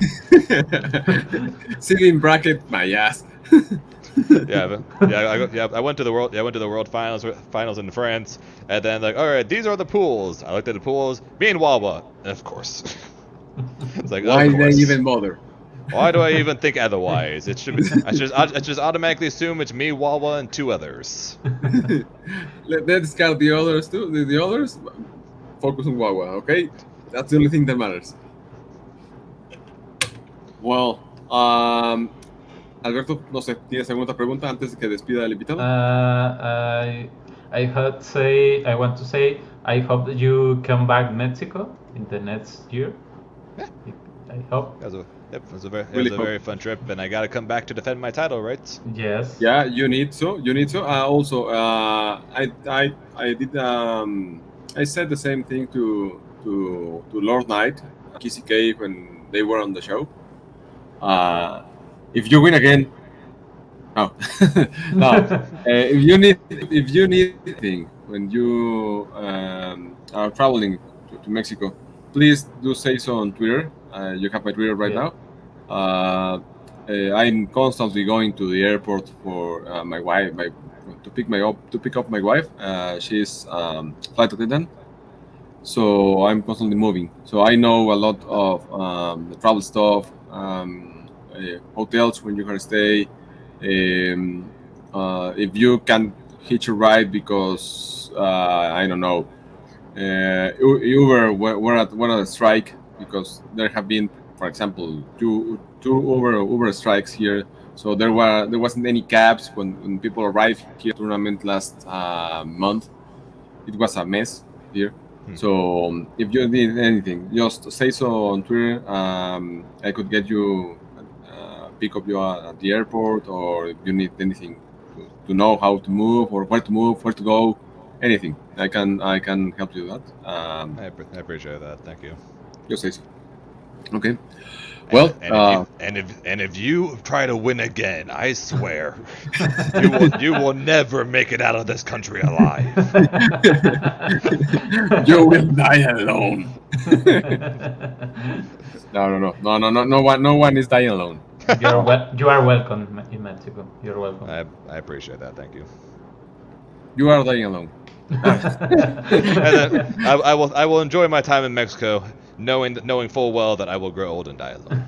S2: Sitting in bracket my ass.
S3: I went to the world finals in France, and then like, all right, these are the pools. I looked at the pools. Me and Wawa, of course. It's like,
S2: why did I even bother?
S3: Why do I even think otherwise? It should be. I just automatically assume it's me, Wawa, and two others.
S2: Let's discard the others too. The others, focus on Wawa, okay? That's the only thing that matters. Well, Alberto, no sé, ¿tienes alguna pregunta antes de que despida el invitado?
S1: I want to say I hope that you come back Mexico in the next year.
S3: Yeah.
S1: I hope.
S3: It was a very fun trip, and I gotta come back to defend my title, right?
S1: Yes.
S2: Yeah, you need so. Also, I did. I said the same thing to Lord Knight, Kissy K when they were on the show. If you win again, no. If you need anything when you are traveling to Mexico, please do say so on Twitter. You have my Twitter right now. I'm constantly going to the airport for my wife, to pick up my wife. She's flight attendant, so I'm constantly moving. So I know a lot of the travel stuff, hotels when you can stay. If you can hitch a ride because I don't know, Uber were at a strike because there have been, for example, two Uber strikes here. So there wasn't any cabs when people arrived here tournament last month. It was a mess here. So if you need anything, just say so on Twitter. I could get you pick up you at the airport, or if you need anything to know how to move or where to go, anything. I can help you with that.
S3: I appreciate that. Thank you.
S2: Just say so. Okay. Well,
S3: and if you try to win again, I swear, you will never make it out of this country alive.
S2: You will die alone. No one is dying alone.
S1: You are welcome in Mexico. You're welcome.
S3: I appreciate that. Thank you.
S2: You are dying alone.
S3: And then I will enjoy my time in Mexico, knowing full well that I will grow old and die alone.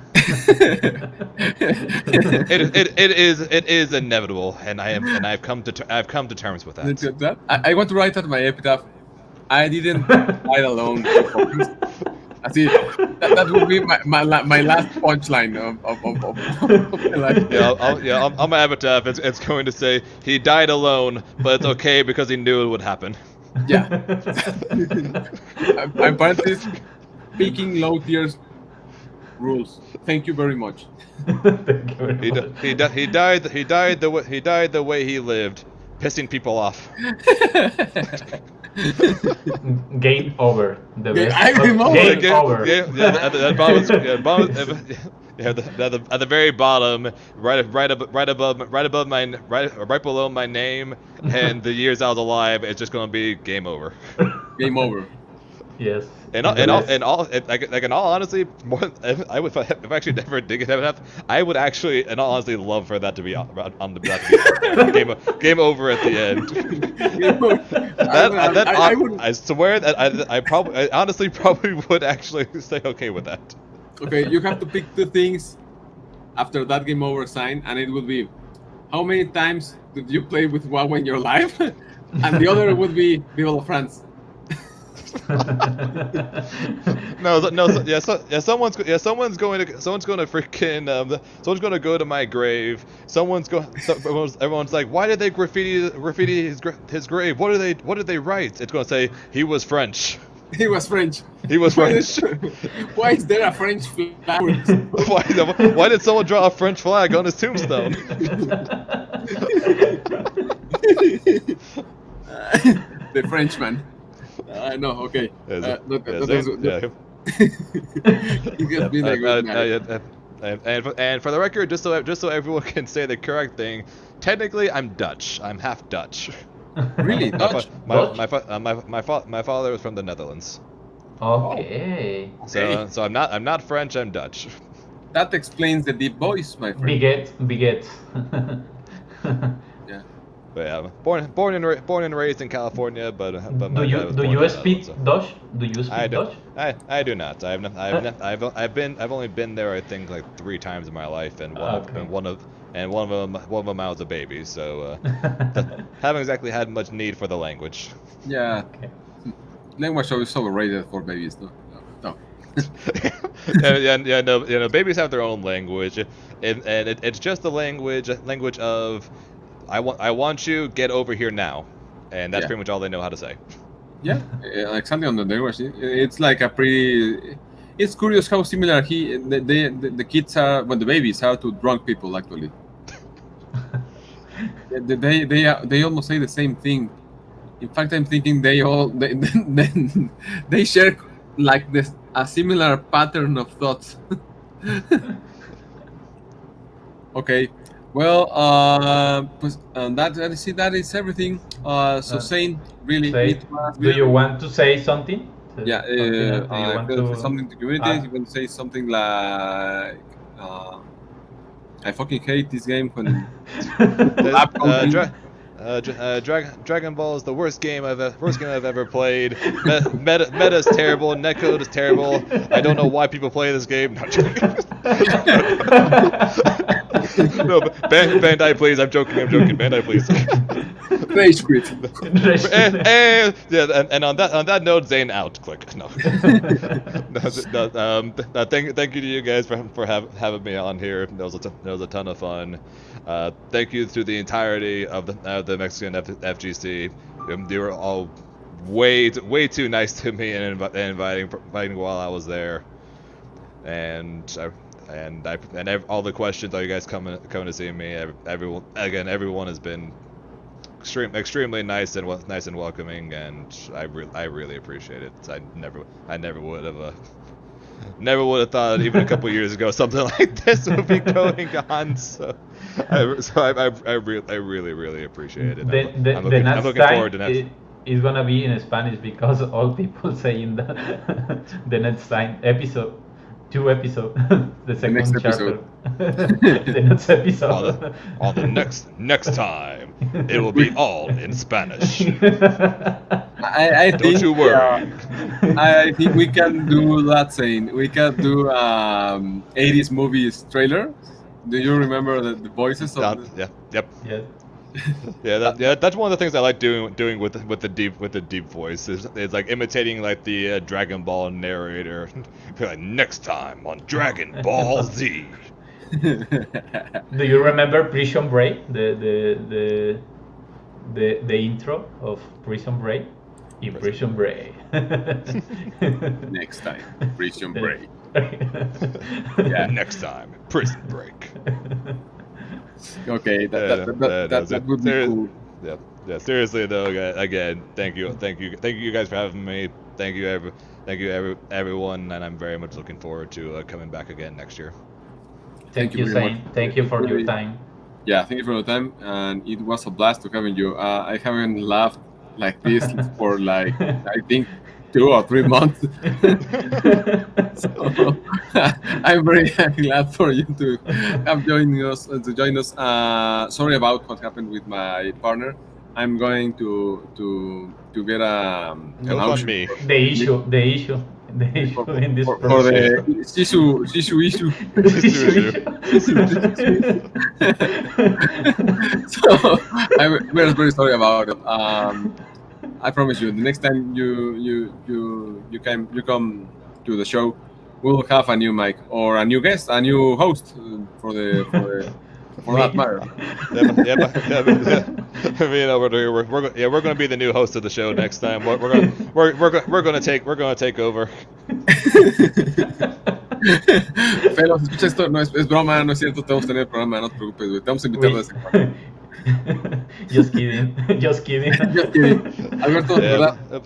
S3: It is inevitable, and I've come to terms with that.
S2: I want to write at my epitaph. I didn't die alone. I see. That would be my last punchline of my life.
S3: On my epitaph, it's going to say he died alone, but it's okay because he knew it would happen.
S2: Yeah. I'm parentheses. Speaking low tiers rules. Thank you very much.
S1: Thank you very much.
S3: He died the way he lived, pissing people off.
S1: Game over. The best.
S2: Game over.
S1: Game over.
S3: At the bottom, at the very bottom, right below my name and the years I was alive, it's just gonna be game over.
S2: Game over.
S1: Yes.
S3: In all honesty, I would if I actually never did get enough, I would actually, in all honesty, love for that to be on the game over at the end. I swear that I honestly probably would actually say okay with that.
S2: Okay, you have to pick two things after that game over sign, and it would be how many times did you play with WoW in your life, and the other would be Viva la France.
S3: Someone's going to go to my grave. Everyone's like, why did they graffiti his grave? What did they write? It's going to say he was French.
S2: He was French.
S3: He was French.
S2: Why is there a French flag?
S3: Why did someone draw a French flag on his tombstone?
S2: The Frenchman. No, okay.
S3: And for the record, just so everyone can say the correct thing, technically I'm Dutch. I'm half Dutch.
S2: Really, Dutch?
S3: My father was from the Netherlands.
S1: Okay.
S3: So I'm not French. I'm Dutch.
S2: That explains the deep voice, my friend.
S1: Biget.
S2: Yeah.
S3: But yeah, born and raised in California, but
S1: Do you speak Dutch? Do you speak Dutch?
S3: I do not. I've only been there I think like 3 times in my life, and one of them I was a baby, so haven't exactly had much need for the language.
S2: Yeah.
S1: Okay.
S2: Language is overrated for babies, no.
S3: No, babies have their own language, and it's just the language of I want you, get over here now, and that's pretty much all they know how to say.
S2: Yeah, like something on the language. It's like a pretty. It's curious how similar the kids are, when the babies are, to drunk people actually. They almost say the same thing. In fact, I'm thinking they share like a similar pattern of thoughts. Okay. Well, that is everything. So Zane, really.
S1: Do you want to say something?
S2: Yeah, something to community. You want to say something like, I fucking hate this game when.
S3: Dragon Ball is the worst game I've ever played. Meta's terrible. Netcode is terrible. I don't know why people play this game. No, Bandai, please. I'm joking. Bandai, please.
S2: Rage quit.
S3: And on that note, Zane out. Click. No. Thank you to you guys for having me on here. That was a ton of fun. Thank you to the entirety of the Mexican FGC. They were all way too nice to me and inviting while I was there, and all the questions, all you guys coming to see me. Everyone has been extremely nice and welcoming, and I really appreciate it. I never would have thought even a couple years ago something like this would be going on. So I really appreciate it. I'm looking forward to next.
S1: It's gonna be in Spanish because all people saying that the next time episode. 2 episodes. The second chapter. The next episode.
S3: On the next time, it will be all in Spanish.
S2: I
S3: Don't
S2: think,
S3: you worry.
S2: I think we can do that, Zane. We can do 80s movies trailer. Do you remember the voices of
S3: Yeah. Yep.
S1: Yeah.
S3: That's one of the things I like doing with the deep voice is like imitating like the Dragon Ball narrator. Like, next time on Dragon Ball Z.
S1: Do you remember Prison Break? The intro of Prison Break? In Prison Break.
S2: Next time, Prison Break.
S3: Yeah. Next time, Prison Break.
S2: Okay, that would be cool.
S3: Yeah. Yeah, seriously though, again, thank you guys for having me. Thank you everyone, and I'm very much looking forward to coming back again next year.
S1: Thank you,
S2: very
S1: Zane.
S2: much.
S1: Thank you for your
S2: Really-
S1: time.
S2: Yeah, thank you for your time, and it was a blast to having you. I haven't laughed like this for like I think 2 or 3 months. So I'm very glad for you to have joined us. Sorry about what happened with my partner. I'm going to get an
S3: No fun
S2: auction
S3: me.
S1: The issue in this
S2: for the
S1: process.
S2: Shisu issue. So we're very sorry about it. I promise you, the next time you come to the show, we'll have a new mic or a new guest, a new host for that matter.
S3: We're gonna be the new host of the show next time. We're gonna take over.
S2: Pero si escucha esto, no es broma, no es cierto, te vamos a tener el programa, no te preocupes, güey. Te vamos a invitar de vez en cuando.
S1: Just kidding. Just kidding.
S2: Just kidding. Alberto, de
S3: Yep,
S2: verdad,
S3: yep.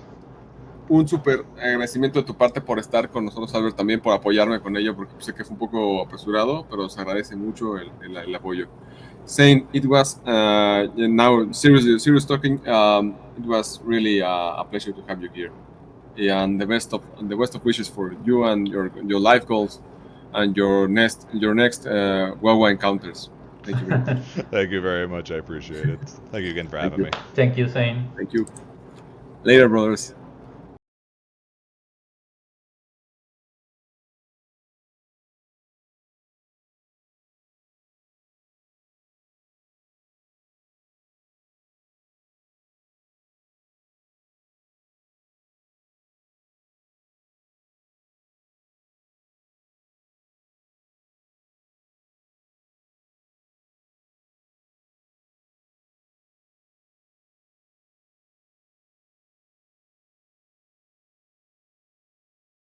S2: un súper agradecimiento de tu parte por estar con nosotros, Albert, también por apoyarme con ello, porque sé que fue un poco apresurado, pero se agradece mucho el apoyo. Zane, it was now serious talking. It was really a pleasure to have you here, and the best of wishes for you and your life goals and your next Wawa encounters. Thank you very much.
S3: Thank you very much. I appreciate it. Thank you again for having me.
S1: Thank you, Zane.
S2: Thank you. Later, brothers.